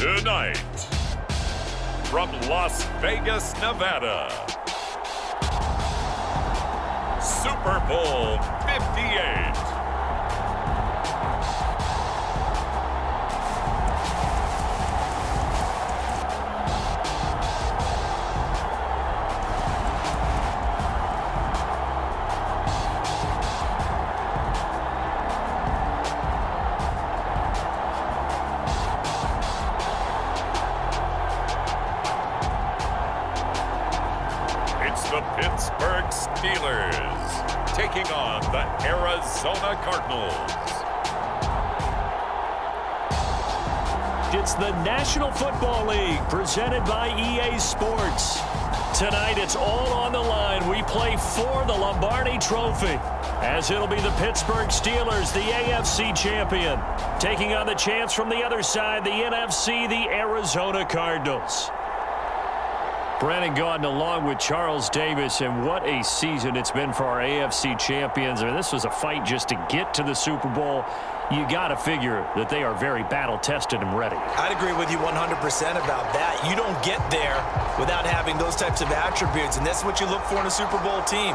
Tonight, from Las Vegas, Nevada, Super Bowl 58. The Pittsburgh Steelers taking on the Arizona Cardinals. It's the National Football League presented by EA Sports. Tonight it's all on the line. We play for the Lombardi Trophy, as it'll be the Pittsburgh Steelers, the AFC champion, taking on the chance from the other side, the NFC, the Arizona Cardinals. Brandon Gaudin along with Charles Davis, and what a season it's been for our AFC champions. I mean, this was a fight just to get to the Super Bowl. You got to figure that they are very battle-tested and ready. I'd agree with you 100% about that. You don't get there without having those types of attributes, and that's what you look for in a Super Bowl team.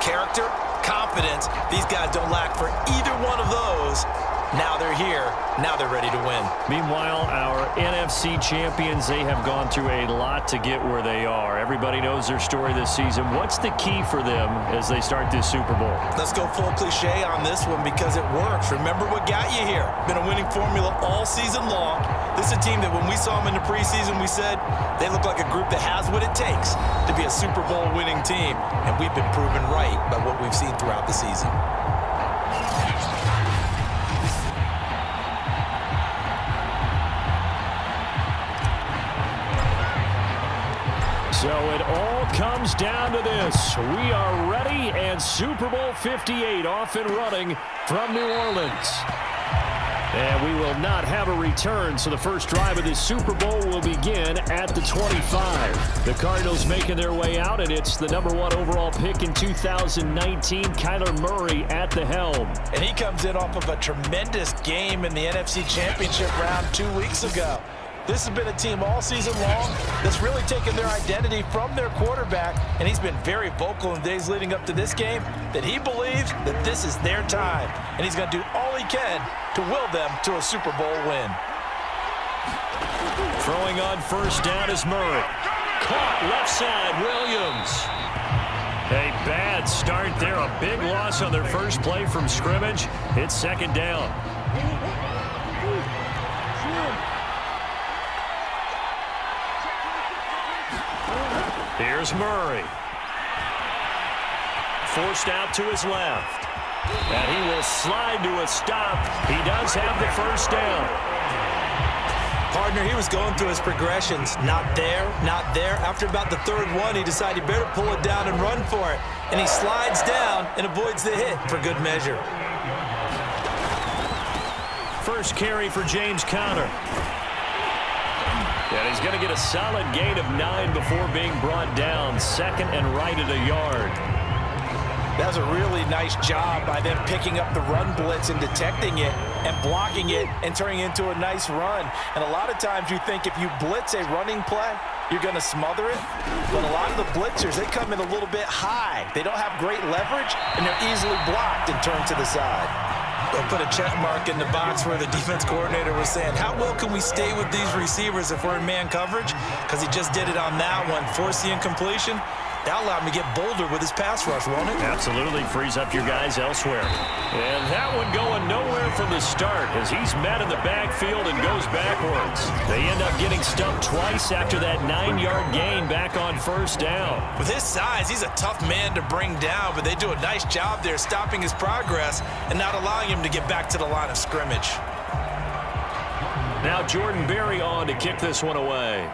Character, confidence. These guys don't lack for either one of those. Now they're here. Now they're ready to win. Meanwhile, our NFC champions, they have gone through a lot to get where they are. Everybody knows their story this season. What's the key for them as they start this Super Bowl? Let's go full cliche on this one because it works. Remember what got you here. Been a winning formula all season long. This is a team that when we saw them in the preseason, we said they look like a group that has what it takes to be a Super Bowl winning team. And we've been proven right by what we've seen throughout the season. So it all comes down to this. We are ready, and Super Bowl 58 off and running from New Orleans. And we will not have a return, so the first drive of this Super Bowl will begin at the 25. The Cardinals making their way out, and it's the #1 overall pick in 2019, Kyler Murray at the helm. And he comes in off of a tremendous game in the NFC Championship round 2 weeks ago. This has been a team all season long that's really taken their identity from their quarterback, and he's been very vocal in days leading up to this game that he believes that this is their time, and he's going to do all he can to will them to a Super Bowl win. Throwing on first down is Murray. Caught left side, Williams. A bad start there, a big loss on their first play from scrimmage. It's second down. Here's Murray. Forced out to his left. And he will slide to a stop. He does have the first down. Partner, he was going through his progressions. Not there, not there. After about the third one, he decided he better pull it down and run for it. And he slides down and avoids the hit for good measure. First carry for James Conner. And he's going to get a solid gain of 9 before being brought down. Second and right at a yard. That was a really nice job by them picking up the run blitz and detecting it and blocking it and turning it into a nice run. And a lot of times you think if you blitz a running play, you're going to smother it. But a lot of the blitzers, they come in a little bit high. They don't have great leverage, and they're easily blocked and turned to the side. They'll put a check mark in the box where the defense coordinator was saying, how well can we stay with these receivers if we're in man coverage? Because he just did it on that one, forced the incompletion. That allowed him to get bolder with his pass rush, won't it? Absolutely frees up your guys elsewhere. And that one going nowhere from the start as he's met in the backfield and goes backwards. They end up getting stumped twice after that 9-yard gain back on first down. With his size, he's a tough man to bring down, but they do a nice job there stopping his progress and not allowing him to get back to the line of scrimmage. Now Jordan Berry on to kick this one away.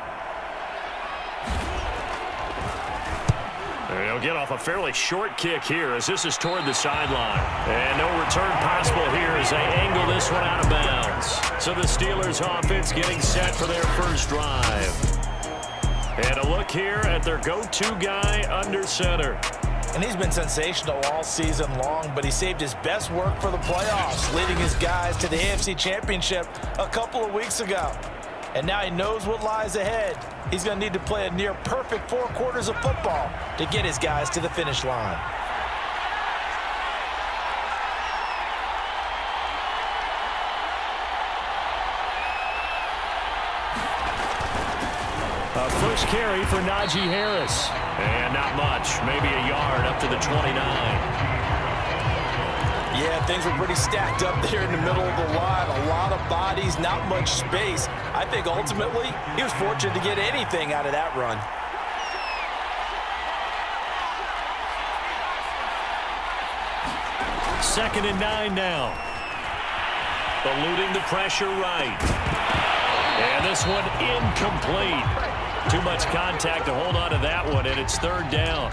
They'll get off a fairly short kick here as this is toward the sideline. And no return possible here as they angle this one out of bounds. So the Steelers offense getting set for their first drive. And a look here at their go-to guy under center. And he's been sensational all season long, but he saved his best work for the playoffs, leading his guys to the AFC Championship a couple of weeks ago. And now he knows what lies ahead. He's going to need to play a near perfect 4 quarters of football to get his guys to the finish line. First carry for Najee Harris. And not much, maybe a yard up to the 29. Yeah, things were pretty stacked up there in the middle of the line. A lot of bodies, not much space. I think ultimately he was fortunate to get anything out of that run. Second and 9 now. Eluding the pressure right. And this one incomplete. Too much contact to hold on to that one, and it's third down.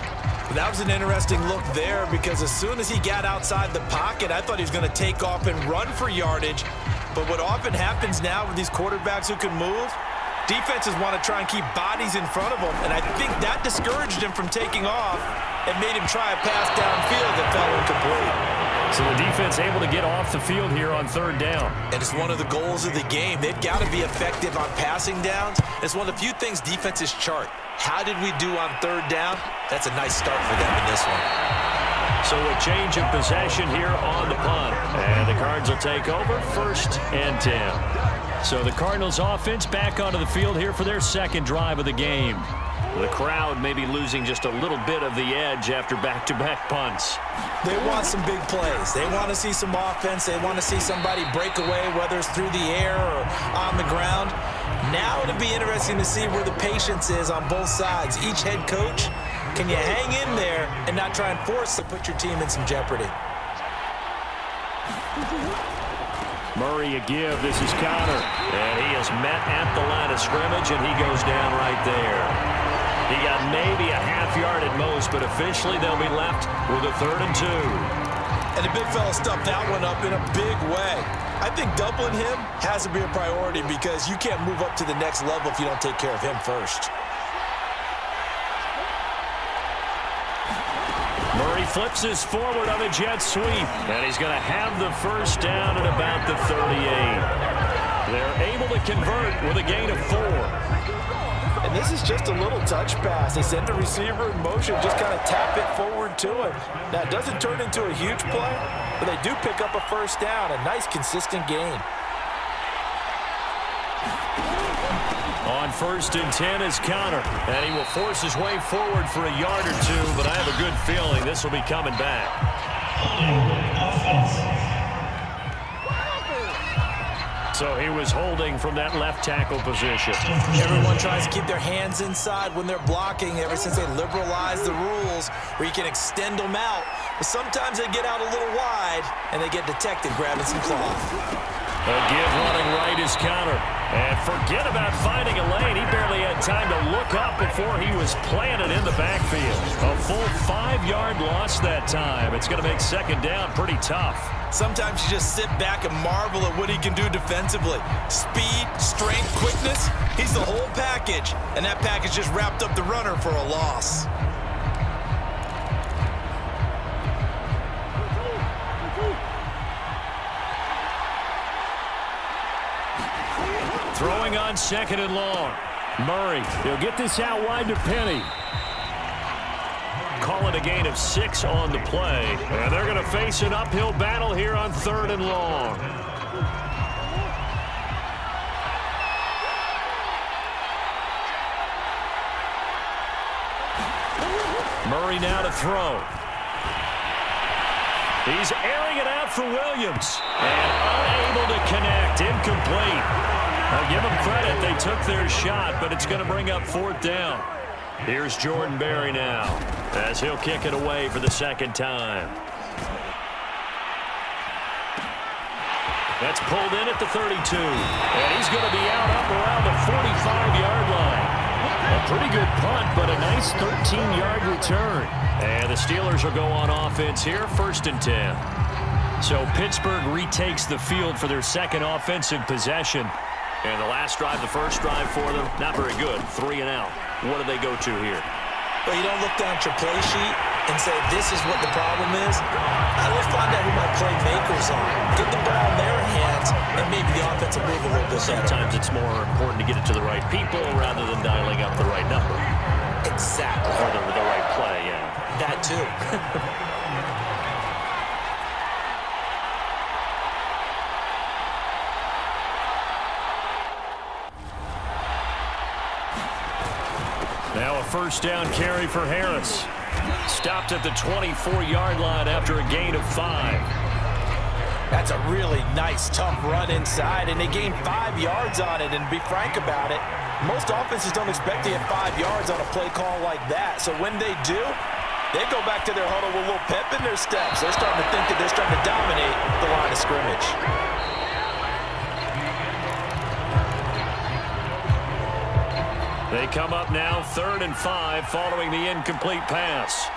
That was an interesting look there because as soon as he got outside the pocket, I thought he was going to take off and run for yardage. But what often happens now with these quarterbacks who can move, defenses want to try and keep bodies in front of them, and I think that discouraged him from taking off and made him try a pass downfield that fell incomplete. So the defense able to get off the field here on third down. And it's one of the goals of the game. They've got to be effective on passing downs. It's one of the few things defenses chart. How did we do on third down? That's a nice start for them in this one. So a change of possession here on the punt. And the Cards will take over, 1st and 10. So the Cardinals offense back onto the field here for their second drive of the game. The crowd may be losing just a little bit of the edge after back-to-back punts. They want some big plays. They want to see some offense. They want to see somebody break away, whether it's through the air or on the ground. Now it'll be interesting to see where the patience is on both sides. Each head coach, can you hang in there and not try and force to put your team in some jeopardy? Murray a give. This is Connor. And he is met at the line of scrimmage, and he goes down right there. He got maybe a half yard at most, but officially they'll be left with a 3rd and 2. And the big fella stuffed that one up in a big way. I think doubling him has to be a priority because you can't move up to the next level if you don't take care of him first. Murray flips this forward on a jet sweep, and he's going to have the first down at about the 38. They're able to convert with a gain of 4. And this is just a little touch pass. They send the receiver in motion, just kind of tap it forward to him. Now, it doesn't turn into a huge play, but they do pick up a first down, a nice, consistent gain. On 1st and 10 is Connor, and he will force his way forward for a yard or 2, but I have a good feeling this will be coming back. So he was holding from that left tackle position. Everyone tries to keep their hands inside when they're blocking ever since they liberalized the rules where you can extend them out. But sometimes they get out a little wide and they get detected grabbing some cloth. A give running right is Connor. And forget about finding a lane. He barely had time to look up before he was planted in the backfield. A full 5-yard loss that time. It's going to make second down pretty tough. Sometimes you just sit back and marvel at what he can do defensively. Speed, strength, quickness, he's the whole package. And that package just wrapped up the runner for a loss. Throwing on 2nd and long. Murray, he'll get this out wide to Penny. Call it a gain of 6 on the play. And they're going to face an uphill battle here on 3rd and long. Murray now to throw. He's airing it out for Williams. And unable to connect. Incomplete. I'll give them credit. They took their shot, but it's going to bring up 4th down. Here's Jordan Berry now as he'll kick it away for the second time. That's pulled in at the 32. And he's going to be out up around the 45-yard line. A pretty good punt, but a nice 13-yard return. And the Steelers will go on offense here, 1st and 10. So Pittsburgh retakes the field for their second offensive possession. And the last drive, the first drive for them, not very good. 3 and out. What do they go to here? Well, you don't look down at your play sheet and say, this is what the problem is. I will find out who my playmakers are. Get the ball in their hands and maybe the offense will move a little bit better. Sometimes it's more important to get it to the right people rather than dialing up the right number. Exactly. Or the right play, yeah. That too. Now a first down carry for Harris. Stopped at the 24-yard line after a gain of 5. That's a really nice, tough run inside, and they gained 5 yards on it. And to be frank about it, most offenses don't expect to get 5 yards on a play call like that. So when they do, they go back to their huddle with a little pep in their steps. They're starting to think that they're starting to dominate the line of scrimmage. They come up now 3rd and 5 following the incomplete pass.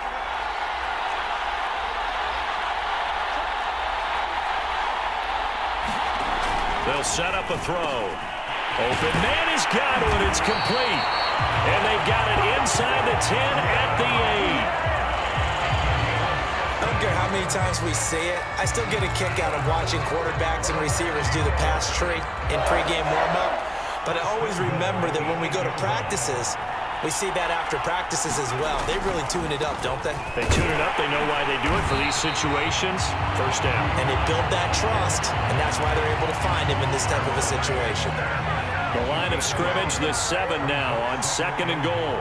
They'll set up a throw. Open man has got it. It's complete. And they've got it inside the 10 at the 8. I don't care how many times we see it. I still get a kick out of watching quarterbacks and receivers do the pass tree in pregame warm-up. But I always remember that when we go to practices, we see that after practices as well. They really tune it up, don't they? They tune it up. They know why they do it for these situations. First down. And they build that trust, and that's why they're able to find him in this type of a situation. The line of scrimmage, the 7 now on 2nd and goal.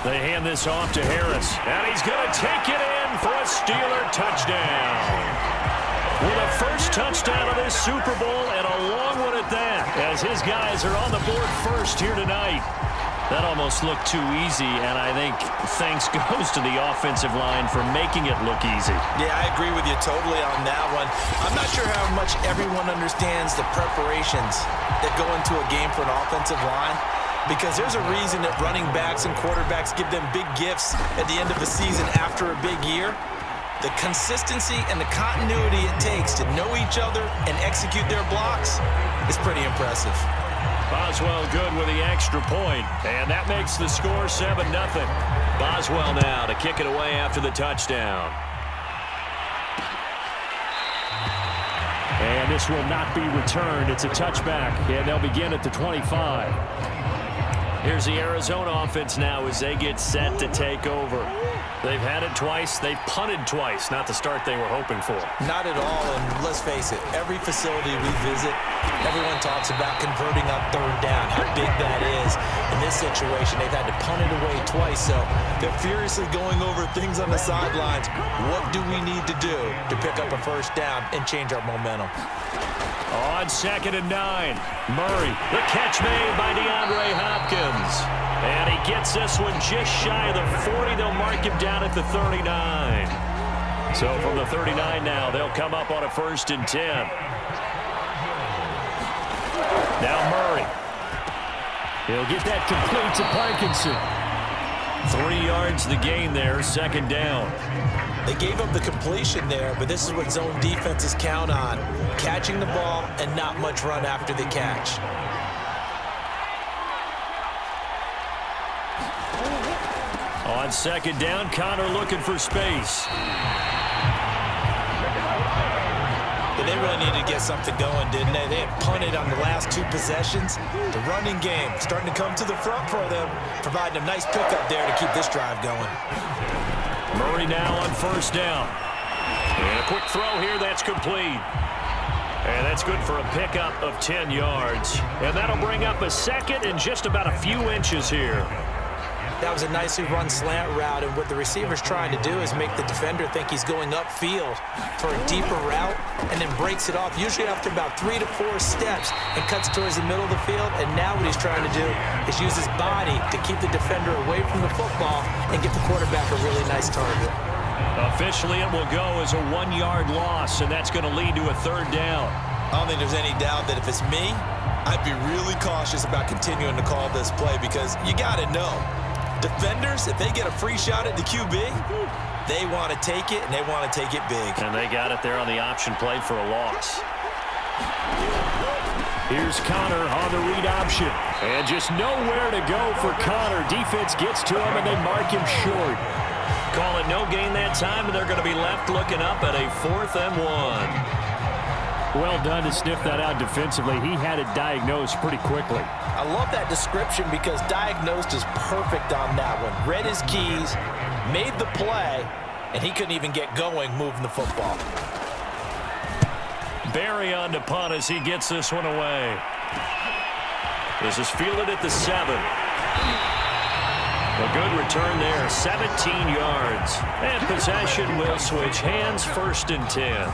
They hand this off to Harris, and he's going to take it in for a Steeler touchdown. With a first touchdown of this Super Bowl, and a long one at that, as his guys are on the board first here tonight. That almost looked too easy, and I think thanks goes to the offensive line for making it look easy. Yeah, I agree with you totally on that one. I'm not sure how much everyone understands the preparations that go into a game for an offensive line, because there's a reason that running backs and quarterbacks give them big gifts at the end of the season after a big year. The consistency and the continuity it takes to know each other and execute their blocks is pretty impressive. Boswell good with the extra point, and that makes the score 7-0. Boswell now to kick it away after the touchdown. And this will not be returned. It's a touchback, and they'll begin at the 25. Here's the Arizona offense now as they get set to take over. They've had it twice. They've punted twice. Not the start they were hoping for. Not at all, and let's face it, every facility we visit, everyone talks about converting on 3rd down, how big that is. In this situation, they've had to punt it away twice, so they're furiously going over things on the sidelines. What do we need to do to pick up a first down and change our momentum? On 2nd and 9, Murray, the catch made by DeAndre Hopkins. And he gets this one just shy of the 40. They'll mark him down at the 39. So from the 39 now, they'll come up on a 1st and 10. Now Murray. He'll get that complete to Parkinson. 3 yards the gain there, 2nd down. They gave up the completion there, but this is what zone defenses count on. Catching the ball and not much run after the catch. On 2nd down, Connor looking for space. But they really needed to get something going, didn't they? They had punted on the last 2 possessions. The running game starting to come to the front for them, providing a nice pickup there to keep this drive going. Murray now on 1st down. And a quick throw here, that's complete. And that's good for a pickup of 10 yards. And that'll bring up a 2nd and just about a few inches here. That was a nicely run slant route, and what the receiver's trying to do is make the defender think he's going upfield for a deeper route and then breaks it off, usually after about 3 to 4 steps, and cuts towards the middle of the field. And now what he's trying to do is use his body to keep the defender away from the football and get the quarterback a really nice target. Officially, it will go as a 1-yard loss, and that's going to lead to a 3rd down. I don't think there's any doubt that if it's me, I'd be really cautious about continuing to call this play, because you got to know, defenders, if they get a free shot at the QB, they want to take it, and they want to take it big. And they got it there on the option play for a loss. Here's Connor on the read option. And just nowhere to go for Connor. Defense gets to him, and they mark him short. call it no gain that time, and they're going to be left looking up at a 4th and 1. Well done to sniff that out defensively. He had it diagnosed pretty quickly. I love that description because diagnosed is perfect on that one. Read his keys, made the play, and he couldn't even get going moving the football. Barry on to punt as he gets this one away. This is fielded at the 7. A good return there, 17 yards. And possession will switch hands, 1st and 10.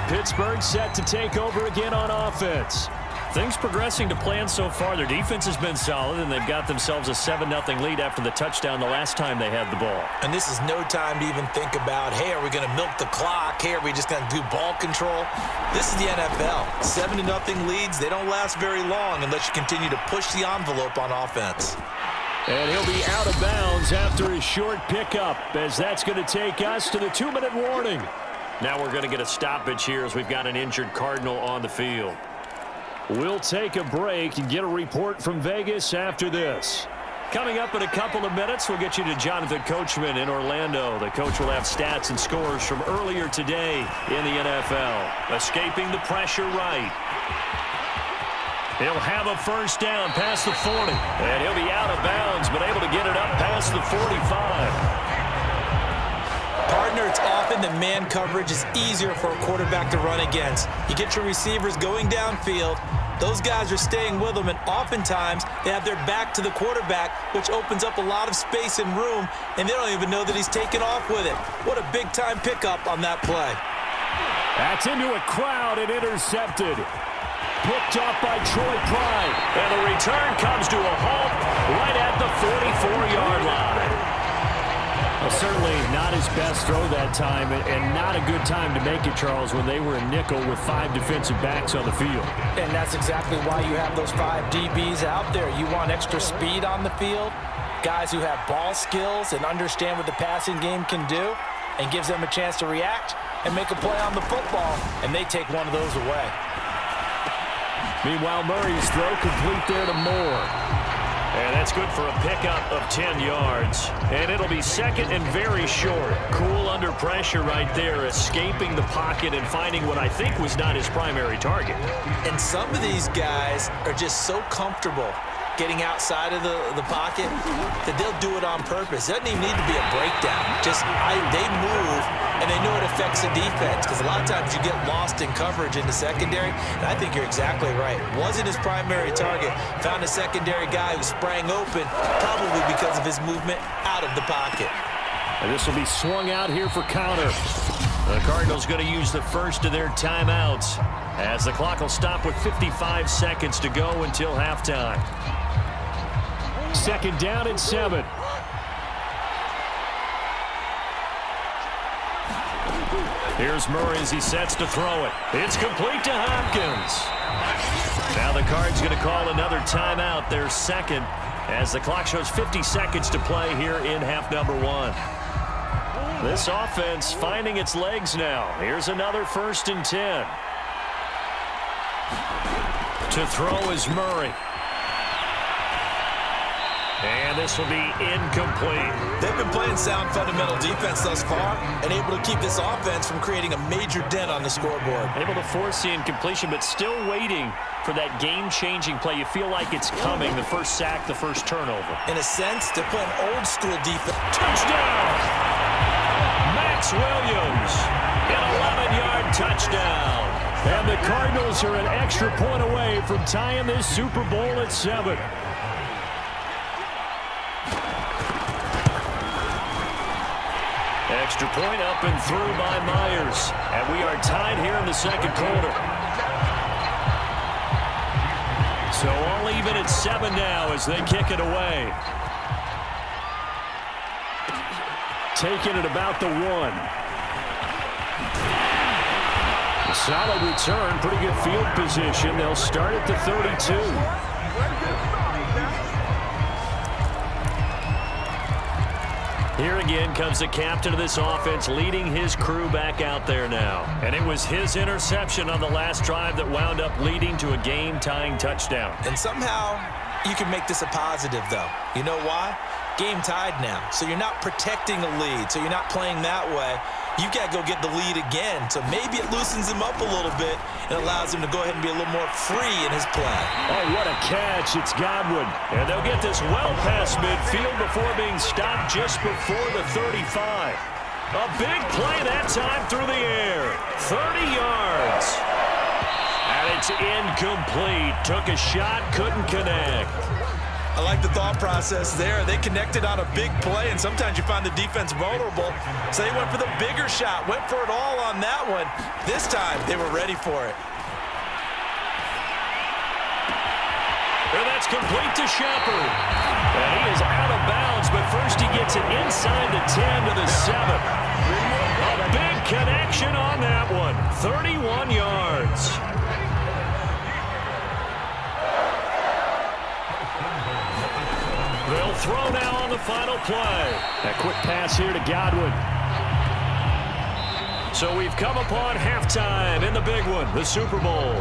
Pittsburgh set to take over again on offense. Things progressing to plan so far. Their defense has been solid, and they've got themselves a 7-0 lead after the touchdown the last time they had the ball. And this is no time to even think about, hey, are we going to milk the clock? Hey, are we just going to do ball control? This is the NFL. 7-0 leads, they don't last very long unless you continue to push the envelope on offense. And he'll be out of bounds after his short pickup, as that's going to take us to the 2-minute warning. Now we're going to get a stoppage here as we've got an injured Cardinal on the field. We'll take a break and get a report from Vegas after this. Coming up in a couple of minutes, we'll get you to Jonathan Coachman in Orlando. The coach will have stats and scores from earlier today in the NFL. Escaping the pressure right. He'll have a 1st down past the 40. And he'll be out of bounds, but able to get it up past the 45. Partner, it's often that man coverage is easier for a quarterback to run against. You get your receivers going downfield. Those guys are staying with them, and oftentimes they have their back to the quarterback, which opens up a lot of space and room, and they don't even know that he's taken off with it. What a big-time pickup on that play. That's into a crowd and intercepted. Picked off by Troy Pride. And the return comes to a halt right at the 44-yard line. Well, certainly not his best throw that time, and not a good time to make it, Charles, when they were in nickel with 5 defensive backs on the field. And that's exactly why you have those 5 DBs out there. You want extra speed on the field, guys who have ball skills and understand what the passing game can do, and gives them a chance to react and make a play on the football, and they take one of those away. Meanwhile, Murray's throw complete there to Moore. And that's good for a pickup of 10 yards. And it'll be 2nd and very short. Cool under pressure right there, escaping the pocket and finding what I think was not his primary target. And some of these guys are just so comfortable getting outside of the pocket that they'll do it on purpose. It doesn't even need to be a breakdown. Just they move, and they know it affects the defense, because a lot of times you get lost in coverage in the secondary, and I think you're exactly right. Wasn't his primary target. Found a secondary guy who sprang open, probably because of his movement out of the pocket. And this will be swung out here for counter. The Cardinals going to use the first of their timeouts as the clock will stop with 55 seconds to go until halftime. 2nd down and 7. Here's Murray as he sets to throw it. It's complete to Hopkins. Now the Cards going to call another timeout, their 2nd, as the clock shows 50 seconds to play here in half number 1. This offense finding its legs now. Here's another 1st and 10. To throw is Murray. And this will be incomplete. They've been playing sound fundamental defense thus far and able to keep this offense from creating a major dent on the scoreboard. Able to force the incompletion, but still waiting for that game-changing play. You feel like it's coming, the first sack, the first turnover. In a sense, they're playing old-school defense. Touchdown! Max Williams, an 11-yard touchdown. And the Cardinals are an extra point away from tying this Super Bowl at 7. Extra point up and through by Myers. And we are tied here in the 2nd quarter. So all even at 7 now as they kick it away. Taking it about the 1. Solid return, pretty good field position. They'll start at the 32. Here again comes the captain of this offense, leading his crew back out there now. And it was his interception on the last drive that wound up leading to a game-tying touchdown. And somehow you can make this a positive, though. You know why? game tied now. So you're not protecting a lead. So you're not playing that way. You've got to go get the lead again. So maybe it loosens him up a little bit and allows him to go ahead and be a little more free in his play. Oh, what a catch. It's Godwin. And they'll get this well past midfield before being stopped just before the 35. A big play that time through the air. 30 yards. And it's incomplete. Took a shot, couldn't connect. I like the thought process there. They connected on a big play, and sometimes you find the defense vulnerable. So they went for the bigger shot, went for it all on that one. This time, they were ready for it. And that's complete to Shepard. And he is out of bounds, but first he gets it inside the 10 to the 7. A big connection on that one. 31 yards. They'll throw now on the final play. A quick pass here to Godwin. So we've come upon halftime in the big one, the Super Bowl.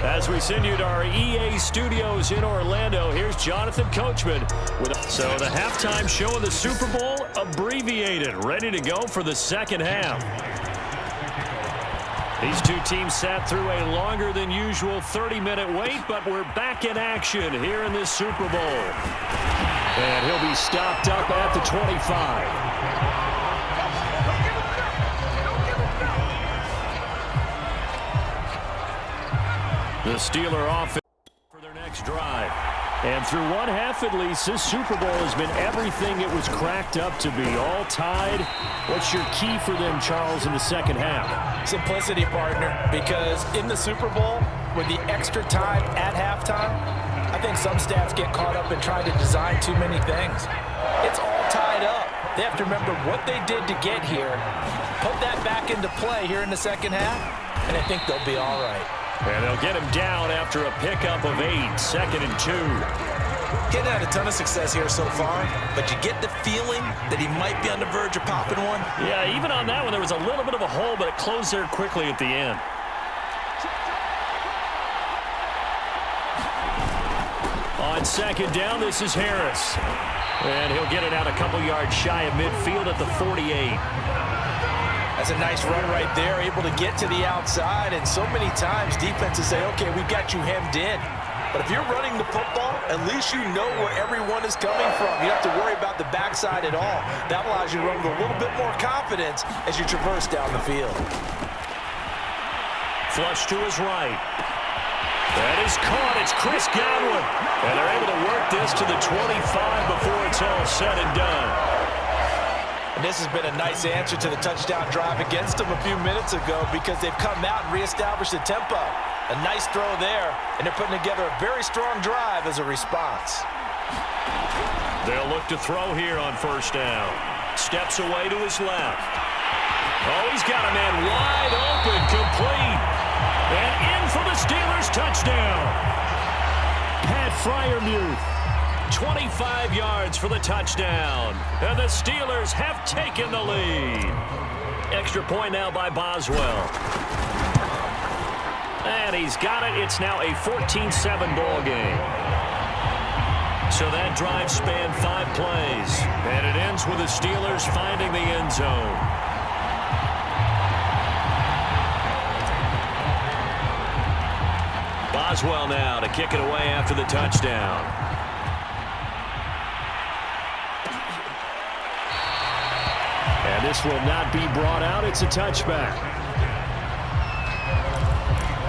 As we send you to our EA studios in Orlando, here's Jonathan Coachman. So the halftime show of the Super Bowl abbreviated, ready to go for the second half. These two teams sat through a longer than usual 30-minute wait, but we're back in action here in this Super Bowl. And he'll be stopped up at the 25. The Steeler offense for their next drive. And through one half at least, this Super Bowl has been everything it was cracked up to be. All tied. What's your key for them, Charles, in the second half? Simplicity, partner, because in the Super Bowl, with the extra time at halftime, I think some staffs get caught up in trying to design too many things. It's all tied up. They have to remember what they did to get here, put that back into play here in the second half, and I think they'll be all right. And they'll get him down after a pickup of 8, 2nd and 2. Getting had a ton of success here so far, but you get the feeling that he might be on the verge of popping one. Yeah, even on that one, there was a little bit of a hole, but it closed there quickly at the end. On second down, this is Harris. And he'll get it out a couple yards shy of midfield at the 48. That's a nice run right there, able to get to the outside. And so many times defenses say, okay, we've got you hemmed in. But if you're running the football, at least you know where everyone is coming from. You don't have to worry about the backside at all. That allows you to run with a little bit more confidence as you traverse down the field. Flush to his right. That is caught. It's Chris Godwin. And they're able to work this to the 25 before it's all said and done. And this has been a nice answer to the touchdown drive against them a few minutes ago because they've come out and reestablished the tempo. A nice throw there, and they're putting together a very strong drive as a response. They'll look to throw here on first down. Steps away to his left. Oh, he's got a man wide open, complete. And in for the Steelers touchdown. Pat Freiermuth. 25 yards for the touchdown. And the Steelers have taken the lead. Extra point now by Boswell. And he's got it. It's now a 14-7 ball game. So that drive spanned 5 plays. And it ends with the Steelers finding the end zone. Boswell now to kick it away after the touchdown. And this will not be brought out. It's a touchback.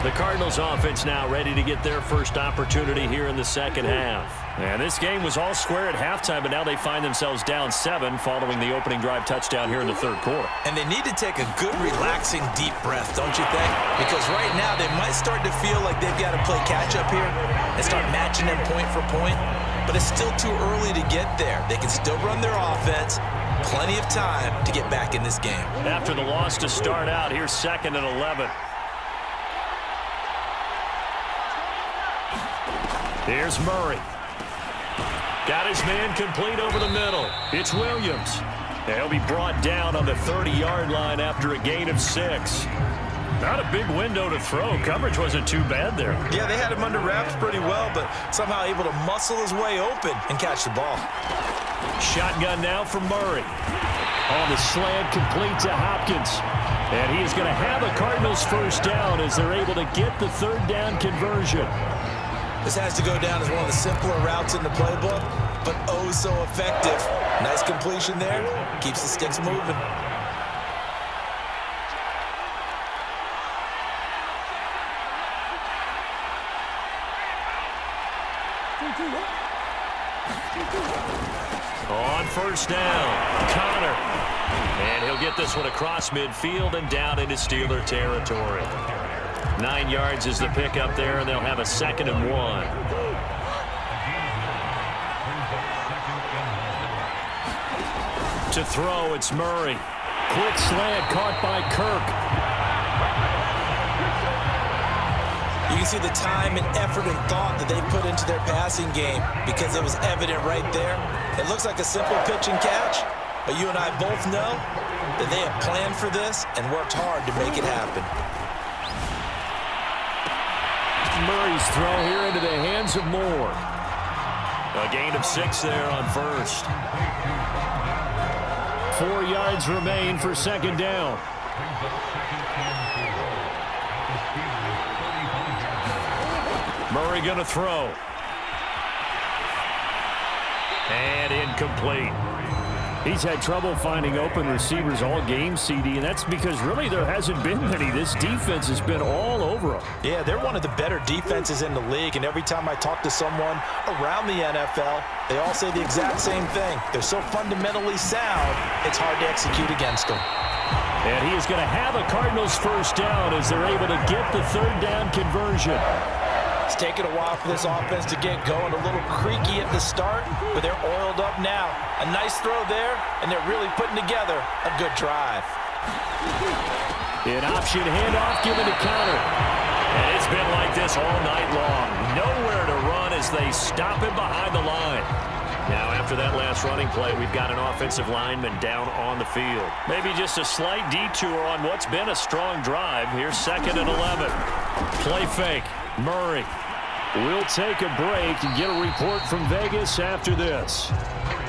The Cardinals offense now ready to get their first opportunity here in the second half. And this game was all square at halftime, but now they find themselves down 7 following the opening drive touchdown here in the third quarter. And they need to take a good, relaxing, deep breath, don't you think? Because right now they might start to feel like they've got to play catch-up here and start matching them point for point. But it's still too early to get there. They can still run their offense. Plenty of time to get back in this game. After the loss to start out, here's 2nd and 11. Here's Murray. Got his man complete over the middle. It's Williams. He'll be brought down on the 30-yard line after a gain of 6. Not a big window to throw. Coverage wasn't too bad there. Yeah, they had him under wraps pretty well, but somehow able to muscle his way open and catch the ball. Shotgun now for Murray. On the slant, complete to Hopkins. And he is going to have a Cardinals first down as they're able to get the third down conversion. This has to go down as one of the simpler routes in the playbook, but oh so effective. Nice completion there. Keeps the sticks moving. On first down, Connor. And he'll get this one across midfield and down into Steeler territory. 9 yards is the pickup there, and they'll have a 2nd and 1. To throw, it's Murray. Quick slant caught by Kirk. You can see the time and effort and thought that they put into their passing game because it was evident right there. It looks like a simple pitch and catch, but you and I both know that they have planned for this and worked hard to make it happen. Murray's throw here into the hands of Moore. A gain of 6 there on first. 4 yards remain for 2nd down. Murray going to throw. And incomplete. He's had trouble finding open receivers all game, CD, and that's because really there hasn't been many. This defense has been all over them. Yeah, they're one of the better defenses in the league, and every time I talk to someone around the NFL, they all say the exact same thing. They're so fundamentally sound, it's hard to execute against them. And he is going to have a Cardinals first down as they're able to get the third down conversion. It's taken a while for this offense to get going. A little creaky at the start, but they're oiled up now. A nice throw there, and they're really putting together a good drive. An option handoff given to Connor. And it's been like this all night long. Nowhere to run as they stop him behind the line. Now, after that last running play, we've got an offensive lineman down on the field. Maybe just a slight detour on what's been a strong drive. Here's 2nd and 11. Play fake. Murray will take a break and get a report from Vegas after this.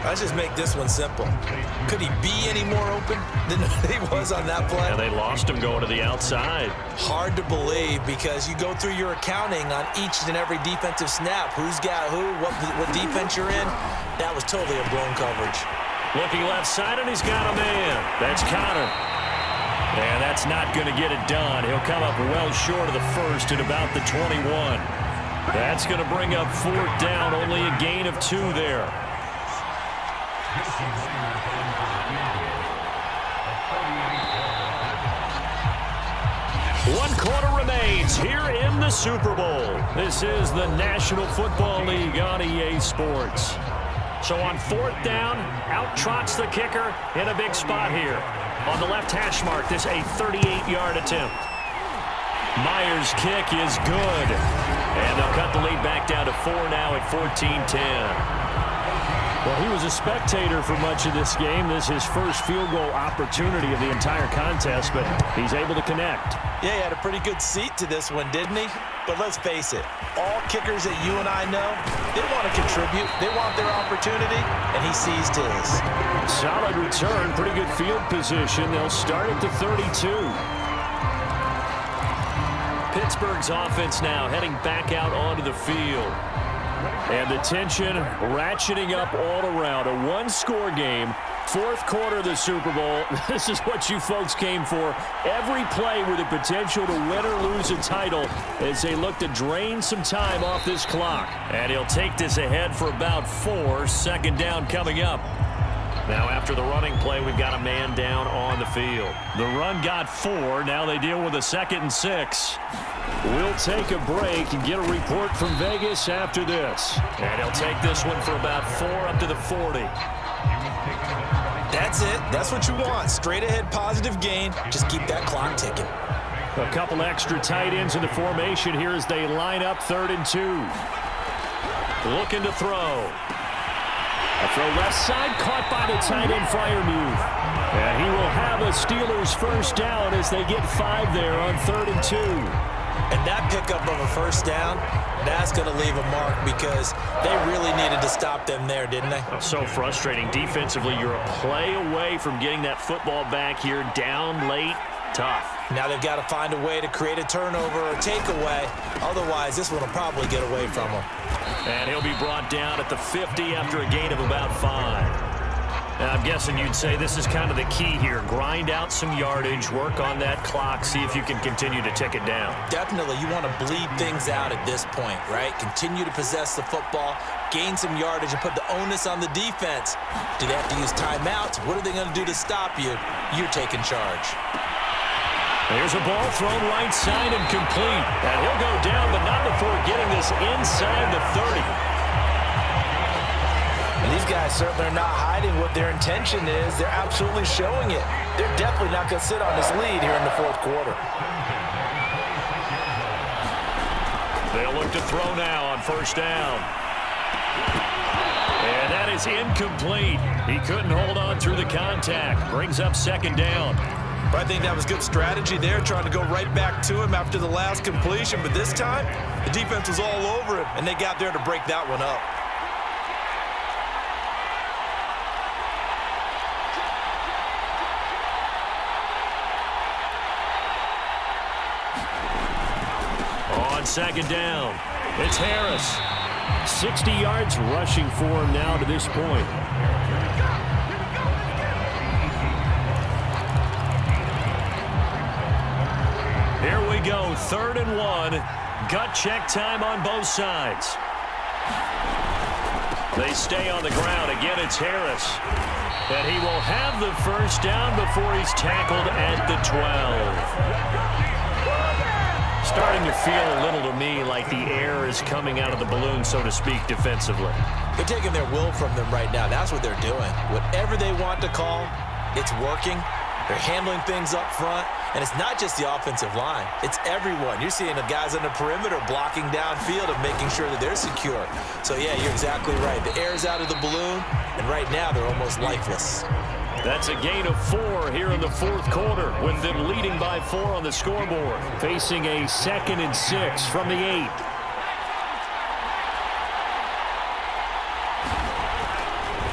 Let's just make this one simple. Could he be any more open than he was on that play? And they lost him going to the outside. Hard to believe because you go through your accounting on each and every defensive snap. Who's got who, what defense you're in. That was totally a blown coverage. Looking left side, and he's got a man. That's Connor. And that's not going to get it done. He'll come up well short of the first at about the 21. That's going to bring up 4th down. Only a gain of 2 there. 1 quarter remains here in the Super Bowl. This is the National Football League on EA Sports. So on 4th down, out trots the kicker in a big spot here. On the left hash mark, this a 38-yard attempt. Myers' kick is good. And they'll cut the lead back down to 4 now at 14-10. Well, he was a spectator for much of this game. This is his first field goal opportunity of the entire contest, but he's able to connect. Yeah, he had a pretty good seat to this one, didn't he? But let's face it, all kickers that you and I know, they want to contribute. They want their opportunity, and he seized his. Solid return, pretty good field position. They'll start at the 32. Pittsburgh's offense now heading back out onto the field. And the tension ratcheting up all around. A one-score game. 4th quarter of the Super Bowl. This is what you folks came for. Every play with the potential to win or lose a title as they look to drain some time off this clock. And he'll take this ahead for about 4. 2nd down coming up. Now after the running play, we've got a man down on the field. The run got 4. Now they deal with a 2nd and 6. We'll take a break and get a report from Vegas after this. And he'll take this one for about 4 up to the 40. That's it. That's what you want. Straight ahead positive gain. Just keep that clock ticking. A couple extra tight ends in the formation here as they line up 3rd and 2. Looking to throw. A throw left side, caught by the tight end Freiermuth. And he will have a Steelers first down as they get 5 there on 3rd and 2. And that pickup of a first down, that's going to leave a mark because they really needed to stop them there, didn't they? So frustrating. Defensively, you're a play away from getting that football back here down late. Tough. Now they've got to find a way to create a turnover or takeaway. Otherwise, this one will probably get away from them. And he'll be brought down at the 50 after a gain of about 5. And I'm guessing you'd say this is kind of the key here. Grind out some yardage, work on that clock, see if you can continue to tick it down. Definitely, you want to bleed things out at this point, right? Continue to possess the football, gain some yardage, and put the onus on the defense. Do they have to use timeouts? What are they going to do to stop you? You're taking charge. There's a ball thrown right side and complete. And he'll go down, but not before getting this inside the 30. And these guys certainly are not hiding what their intention is. They're absolutely showing it. They're definitely not going to sit on this lead here in the 4th quarter. They'll look to throw now on 1st down. And that is incomplete. He couldn't hold on through the contact. Brings up 2nd down. I think that was good strategy there, trying to go right back to him after the last completion. But this time, the defense was all over him, and they got there to break that one up. On 2nd down, it's Harris. 60 yards rushing for him now to this point. Here we go, 3rd and 1. Gut check time on both sides. They stay on the ground. Again, it's Harris. And he will have the first down before he's tackled at the 12. Starting to feel a little to me like the air is coming out of the balloon, so to speak, defensively. They're taking their will from them right now. That's what they're doing. Whatever they want to call, it's working. They're handling things up front. And it's not just the offensive line. It's everyone. You're seeing the guys on the perimeter blocking downfield and making sure that they're secure. So, yeah, you're exactly right. The air's out of the balloon, and right now they're almost lifeless. That's a gain of 4 here in the 4th quarter, with them leading by 4 on the scoreboard. Facing a 2nd and 6 from the 8.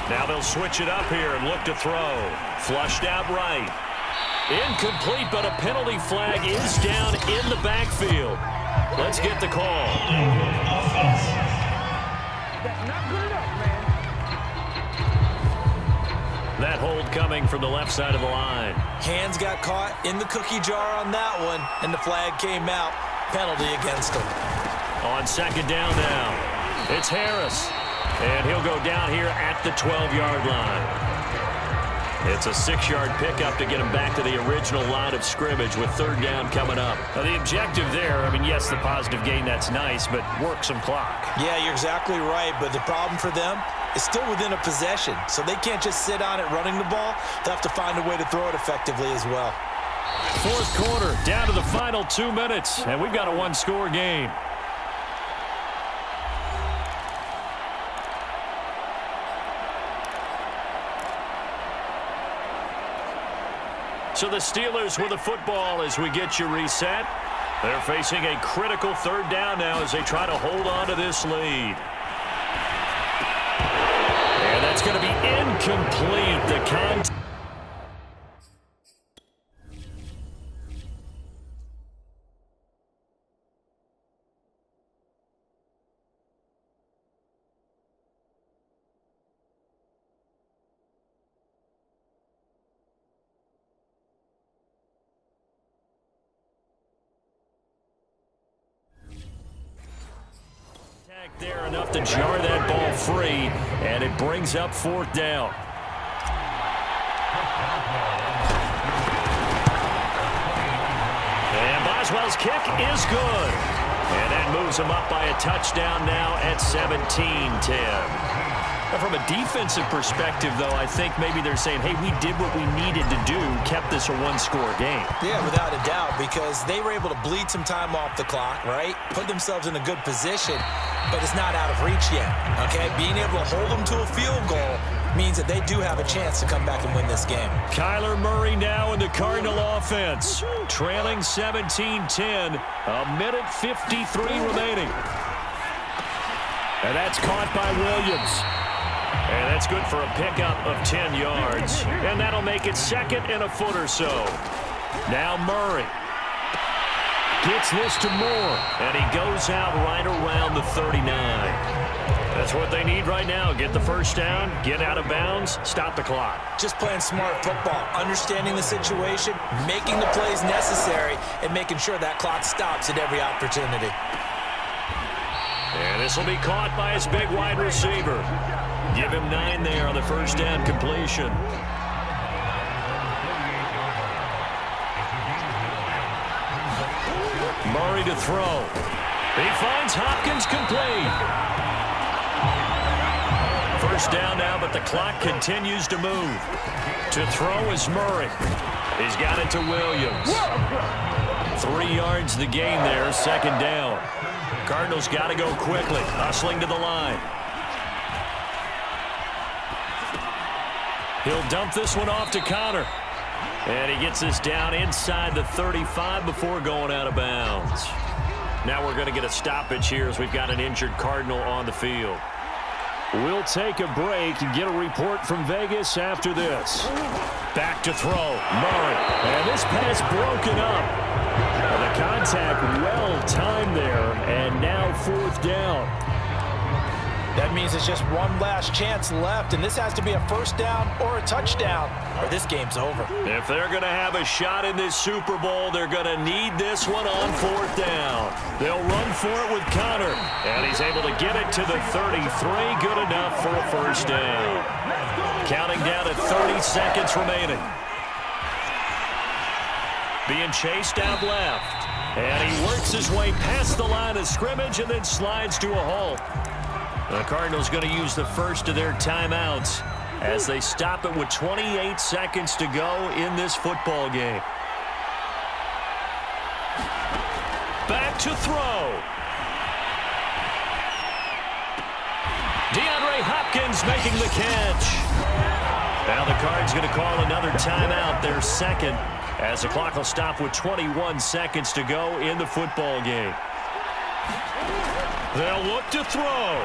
Now they'll switch it up here and look to throw. Flushed out right. Incomplete, but a penalty flag is down in the backfield. Let's get the call. That hold coming from the left side of the line. Hands got caught in the cookie jar on that one, and the flag came out. Penalty against him. On 2nd down now, it's Harris. And he'll go down here at the 12-yard line. It's a 6-yard pickup to get him back to the original line of scrimmage with 3rd down coming up. Now, the objective there, I mean, yes, the positive gain, that's nice, but work some clock. Yeah, you're exactly right, but the problem for them is still within a possession, so they can't just sit on it running the ball. They'll have to find a way to throw it effectively as well. 4th quarter, down to the final 2 minutes, and we've got a 1-score game. So the Steelers with the football as we get you reset. They're facing a critical 3rd down now as they try to hold on to this lead. And that's going to be incomplete. The contact. There enough to jar that ball free, and it brings up 4th down. And Boswell's kick is good. And that moves him up by a touchdown now at 17-10. From a defensive perspective, though, I think maybe they're saying, hey, we did what we needed to do, kept this a 1-score game. Yeah, without a doubt, because they were able to bleed some time off the clock, right? Put themselves in a good position, but it's not out of reach yet, okay? Being able to hold them to a field goal means that they do have a chance to come back and win this game. Kyler Murray now in the Cardinal offense, trailing 17-10, a minute 53 remaining. And that's caught by Williams. And that's good for a pickup of 10 yards. And that'll make it second and a foot or so. Now Murray gets this to Moore, and he goes out right around the 39. That's what they need right now. Get the first down, get out of bounds, stop the clock. Just playing smart football, understanding the situation, making the plays necessary, and making sure that clock stops at every opportunity. And this will be caught by his big wide receiver. Give him 9 there on the first down completion. Murray to throw. He finds Hopkins complete. First down now, but the clock continues to move. To throw is Murray. He's got it to Williams. 3 yards the gain there, second down. Cardinals got to go quickly, hustling to the line. He'll dump this one off to Connor. And he gets this down inside the 35 before going out of bounds. Now we're going to get a stoppage here as we've got an injured Cardinal on the field. We'll take a break and get a report from Vegas after this. Back to throw, Murray. And this pass broken up. And the contact well timed there, and now fourth down. That means it's just one last chance left, and this has to be a first down or a touchdown, or this game's over. If they're going to have a shot in this Super Bowl, they're going to need this one on fourth down. They'll run for it with Connor, and he's able to get it to the 33. Good enough for a first down. Counting down to 30 seconds remaining. Being chased out left, and he works his way past the line of scrimmage and then slides to a halt. The Cardinals going to use the first of their timeouts as they stop it with 28 seconds to go in this football game. Back to throw. DeAndre Hopkins making the catch. Now the Cards going to call another timeout, their second, as the clock will stop with 21 seconds to go in the football game. They'll look to throw.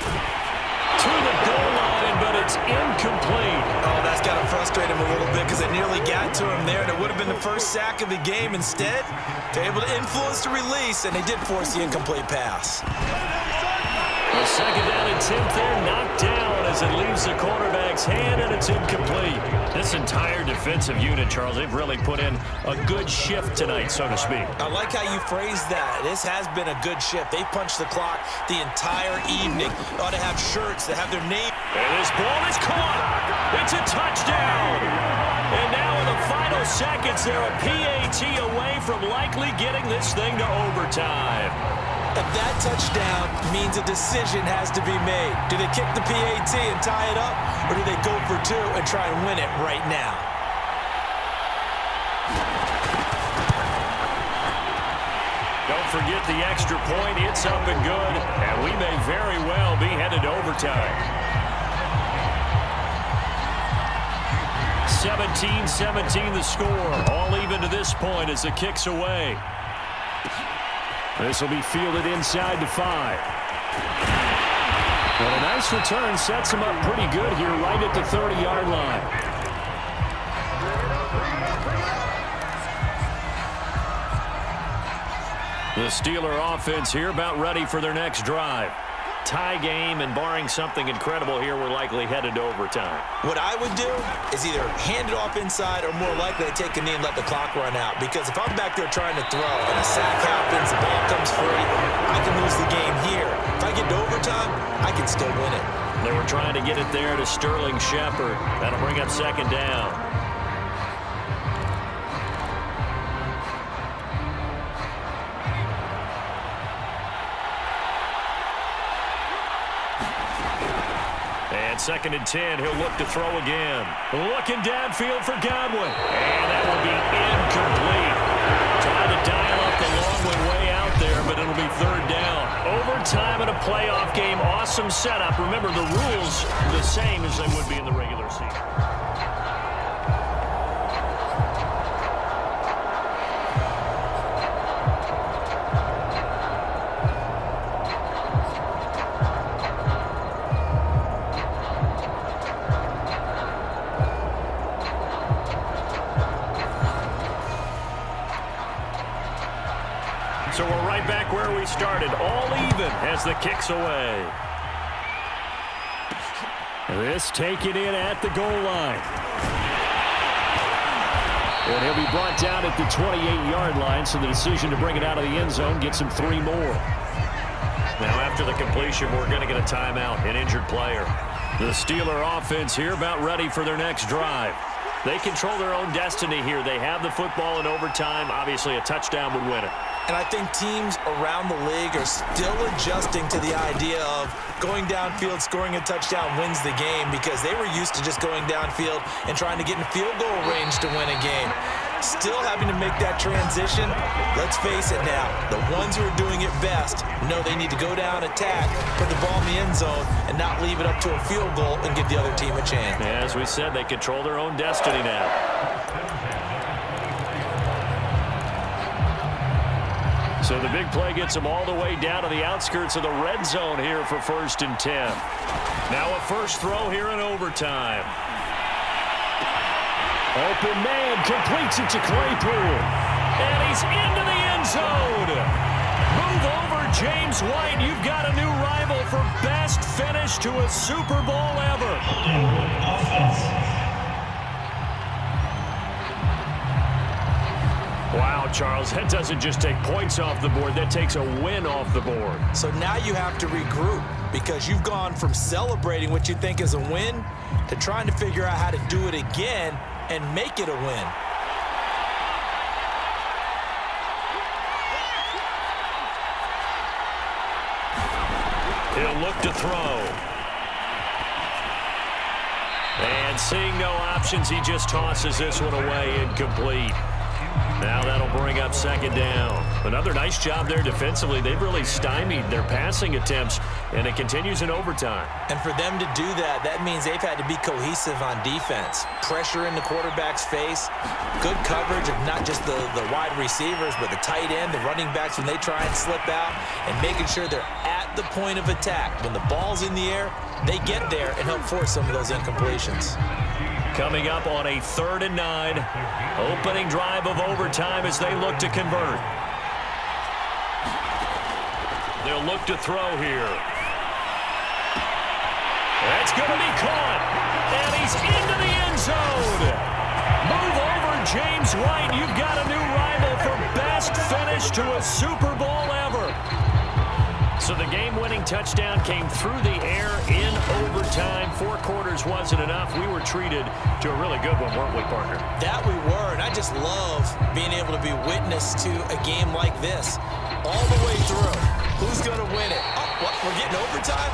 To the goal line, but it's incomplete. Oh, that's got to frustrate him a little bit because it nearly got to him there, and it would have been the first sack of the game. Instead, they're able to influence the release, and they did force the incomplete pass. The second down attempt there knocked down as it leaves the quarterback's hand, and it's incomplete. This entire defensive unit, Charles, they've really put in a good shift tonight, so to speak. I like how you phrased that. This has been a good shift. They punched the clock the entire evening. They ought to have shirts that have their name. And this ball is caught. It's a touchdown. And now in the final seconds, they're a PAT away from likely getting this thing to overtime. If that touchdown means a decision has to be made. Do they kick the PAT and tie it up, or do they go for 2 and try and win it right now? Don't forget the extra point. It's up and good, and we may very well be headed to overtime. 17-17 the score. All even to this point as the kick's away. This will be fielded inside to 5. But a nice return sets him up pretty good here right at the 30-yard line. The Steeler offense here about ready for their next drive. Tie game, and barring something incredible here, we're likely headed to overtime. What I would do is either hand it off inside or more likely to take a knee and let the clock run out. Because if I'm back there trying to throw and a sack happens, the ball comes free, I can lose the game here. If I get to overtime, I can still win it. They were trying to get it there to Sterling Shepard. That'll bring up second down. And second and 10, he'll look to throw again. Looking downfield for Godwin. And that will be incomplete. Trying to dial up the long one way out there, but it'll be third down. Overtime in a playoff game. Awesome. awesome setup. Remember, the rules the same as they would be in the regular season. So we're right back where we started, all even as the kick's away. This taken in at the goal line. And he'll be brought down at the 28-yard line, so the decision to bring it out of the end zone gets him 3 more. Now after the completion, we're going to get a timeout, an injured player. The Steeler offense here about ready for their next drive. They control their own destiny here. They have the football in overtime. Obviously, a touchdown would win it. And I think teams around the league are still adjusting to the idea of going downfield, scoring a touchdown wins the game, because they were used to just going downfield and trying to get in field goal range to win a game. Still having to make that transition. Let's face it now, the ones who are doing it best know they need to go down, attack, put the ball in the end zone, and not leave it up to a field goal and give the other team a chance. As we said, they control their own destiny now. So the big play gets them all the way down to the outskirts of the red zone here for 1st and 10. Now a first throw here in overtime. Open man completes it to Claypool. And he's into the end zone. Move over, James White. You've got a new rival for best finish to a Super Bowl ever. Wow, Charles, that doesn't just take points off the board. That takes a win off the board. So now you have to regroup, because you've gone from celebrating what you think is a win to trying to figure out how to do it again and make it a win. He'll look to throw. And seeing no options, he just tosses this one away, incomplete. Now that'll bring up 2nd down. Another nice job there defensively. They've really stymied their passing attempts, and it continues in overtime. And for them to do that, that means they've had to be cohesive on defense. Pressure in the quarterback's face, good coverage of not just the wide receivers, but the tight end, the running backs when they try and slip out, and making sure they're at the point of attack. When the ball's in the air, they get there and help force some of those incompletions. Coming up on a 3rd and 9, opening drive of overtime as they look to convert. They'll look to throw here. That's going to be caught, and he's into the end zone. Move over, James White. You've got a new rival for best finish to a Super Bowl ever. So the game-winning touchdown came through the air in overtime. 4 quarters wasn't enough. We were treated to a really good one, weren't we, partner? That we were, and I just love being able to be witness to a game like this all the way through. Who's going to win it? Oh, what? We're getting overtime?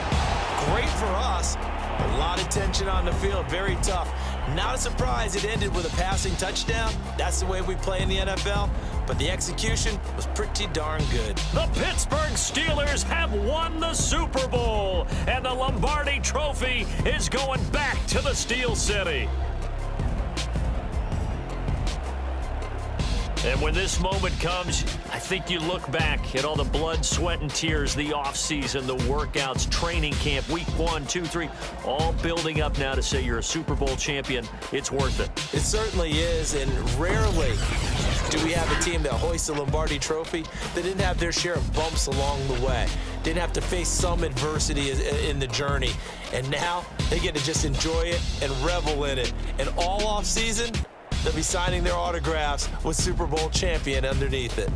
Great for us. A lot of tension on the field, very tough. Not a surprise it ended with a passing touchdown. That's the way we play in the NFL. But the execution was pretty darn good. The Pittsburgh Steelers have won the Super Bowl, and the Lombardi Trophy is going back to the Steel City. And when this moment comes, I think you look back at all the blood, sweat, and tears, the offseason, the workouts, training camp, week 1, 2, 3, all building up now to say you're a Super Bowl champion. It's worth it. It certainly is, and rarely do we have a team that hoists the Lombardi Trophy that didn't have their share of bumps along the way, didn't have to face some adversity in the journey, and now they get to just enjoy it and revel in it. And all offseason, they'll be signing their autographs with Super Bowl champion underneath it.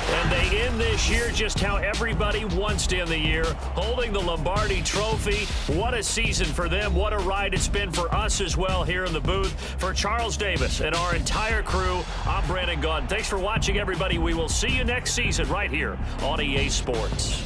And they end this year just how everybody wants to end the year, holding the Lombardi Trophy. What a season for them. What a ride it's been for us as well here in the booth. For Charles Davis and our entire crew, I'm Brandon Gaudin. Thanks for watching, everybody. We will see you next season right here on EA Sports.